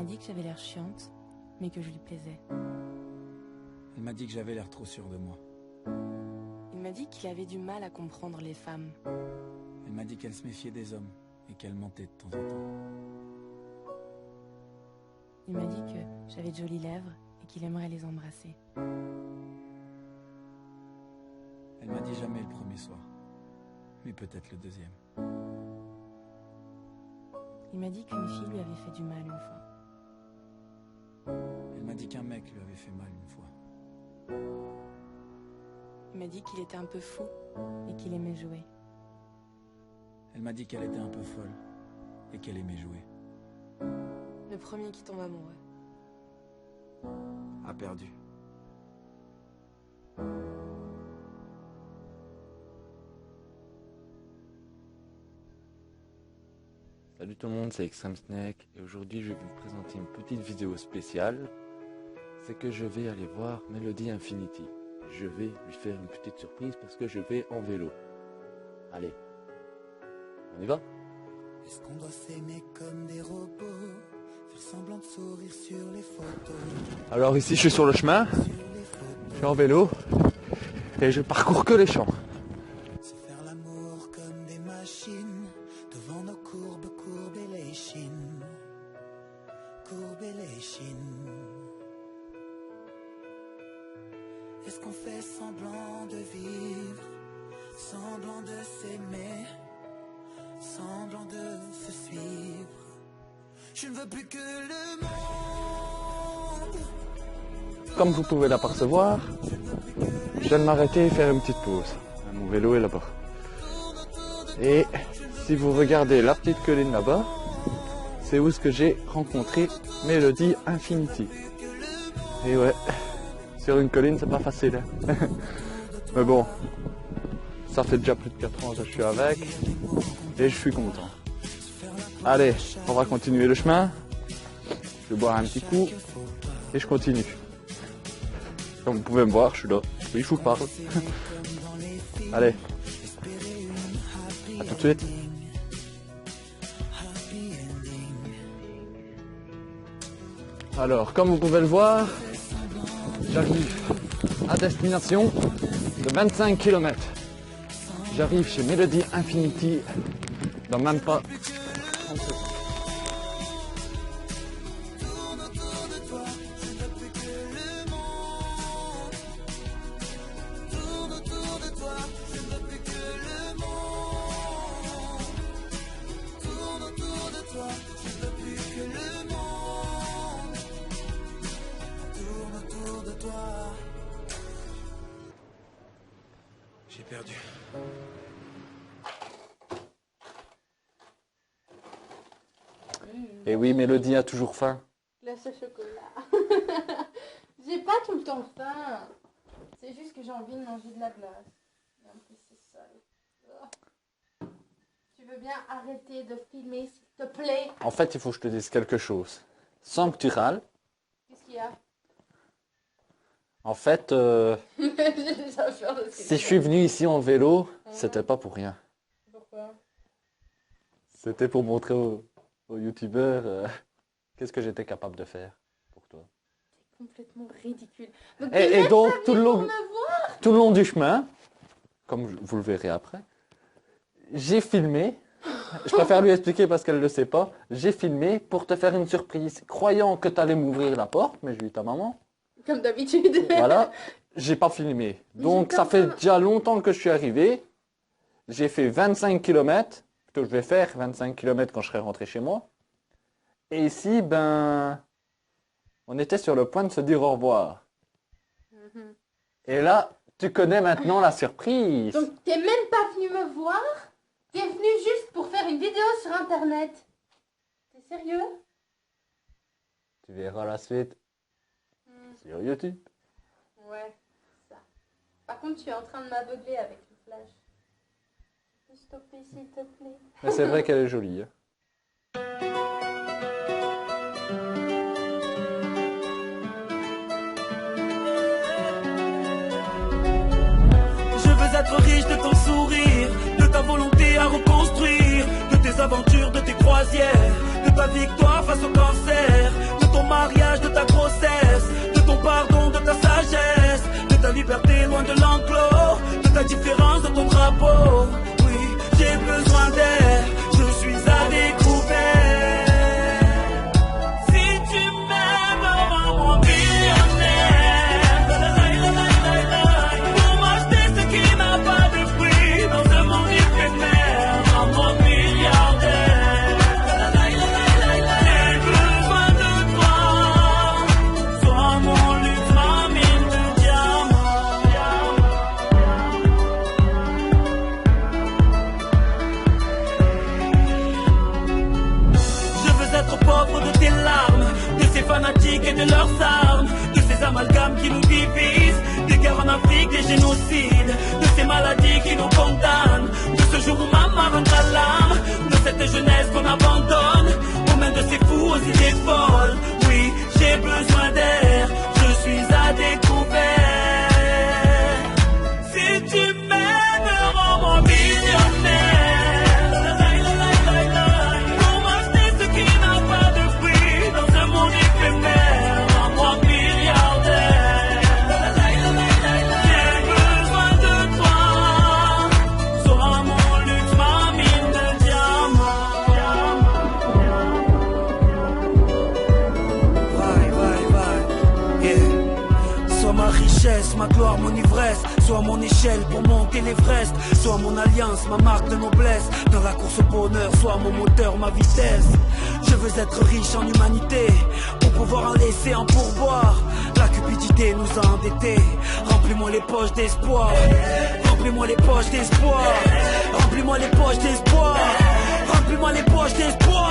m'a dit que j'avais l'air chiante, mais que je lui plaisais. Elle m'a dit que j'avais l'air trop sûr de moi. Il m'a dit qu'il avait du mal à comprendre les femmes. Elle m'a dit qu'elle se méfiait des hommes et qu'elle mentait de temps en temps. Il m'a dit que j'avais de jolies lèvres et qu'il aimerait les embrasser. Elle m'a dit jamais le premier soir, mais peut-être le deuxième. Il m'a dit qu'une fille lui avait fait du mal une fois. Elle m'a dit qu'un mec lui avait fait mal une fois. Il m'a dit qu'il était un peu fou et qu'il aimait jouer. Elle m'a dit qu'elle était un peu folle et qu'elle aimait jouer. Le premier qui tombe amoureux. A perdu. Salut tout le monde, c'est Extreme Snake et aujourd'hui je vais vous présenter une petite vidéo spéciale. C'est que je vais aller voir Melody Infinity. Je vais lui faire une petite surprise parce que je vais en vélo. Allez, on y va? Est-ce qu'on doit s'aimer comme des robots, faire semblant de sourire sur les photos? Alors ici je suis sur le chemin, je suis en vélo et je parcours que les champs. Se faire l'amour comme des machines, devant nos courbes, courber les chines, courber les chines. Est-ce qu'on fait semblant de vivre, semblant de s'aimer, semblant de se suivre? Je ne veux plus que le monde. Comme vous pouvez l'apercevoir, je viens de m'arrêter et faire une petite pause. Mon vélo est là-bas. Et si vous regardez la petite colline là-bas, c'est où est-ce que j'ai rencontré Melody Infinity. Et ouais, sur une colline c'est pas facile. Hein. Mais bon, ça fait déjà plus de 4 ans que je suis avec et je suis content. Allez, on va continuer le chemin. Je vais boire un petit coup et je continue. Comme vous pouvez me voir, je suis là. Oui, je vous parle. Allez, à tout de suite. Alors, comme vous pouvez le voir, j'arrive à destination de 25 km. J'arrive chez Melody Infinity dans même pas 30 secondes. J'ai perdu. Et oui, Melody a toujours faim. Glace au chocolat. J'ai pas tout le temps faim. C'est juste que j'ai envie de manger de la glace. Et en plus, c'est sale. Oh. Tu veux bien arrêter de filmer, s'il te plaît? En fait, il faut que je te dise quelque chose. Sans que tu râles. Qu'est-ce qu'il y a? En fait, J'ai déjà peur de ce que si tu je suis dis. venu ici en vélo, c'était pas pour rien. Pourquoi? C'était pour montrer aux youtubeurs qu'est-ce que j'étais capable de faire pour toi. C'est complètement ridicule. Donc, Et donc, tout le pour me voir. long du chemin, comme vous le verrez après, j'ai filmé. Je préfère lui expliquer parce qu'elle ne le sait pas. J'ai filmé pour te faire une surprise, croyant que tu allais m'ouvrir la porte, mais je lui ai dit ta maman. Comme d'habitude. Voilà, j'ai pas filmé. Donc ça fait déjà longtemps que je suis arrivé. J'ai fait 25 km. Plutôt, je vais faire 25 km quand je serai rentré chez moi. Et ici, ben, on était sur le point de se dire au revoir. Et là, tu connais maintenant la surprise. Donc t'es même pas venu me voir? T'es venu juste pour faire une vidéo sur internet. T'es sérieux? Tu verras la suite sur YouTube. Ouais, ça. Par contre, tu es en train de m'aveugler avec le flash. Tu peux stopper s'il te plaît? Mais c'est vrai qu'elle est jolie. Hein. Je veux être riche de ton sourire, de ta volonté à reconstruire, de tes aventures, de tes croisières, de ta victoire face au cancer. de leurs armes, de ces amalgames qui nous divisent, des guerres en Afrique, des génocides, de ces maladies qui nous condamnent, de ce jour où maman rendra l'âme, de cette jeunesse qu'on abandonne, aux mains de ces fous aux idées folles. Oui, j'ai besoin d'air, je suis à découvert. Si tu m'aimes, rends-moi millionnaire. Ma gloire, mon ivresse, soit mon échelle pour monter l'Everest, soit mon alliance, ma marque de noblesse, dans la course au bonheur, soit mon moteur, ma vitesse. Je veux être riche en humanité, pour pouvoir en laisser en pourboire. La cupidité nous a endettés, remplis-moi les poches d'espoir, remplis-moi les poches d'espoir, remplis-moi les poches d'espoir, remplis-moi les poches d'espoir.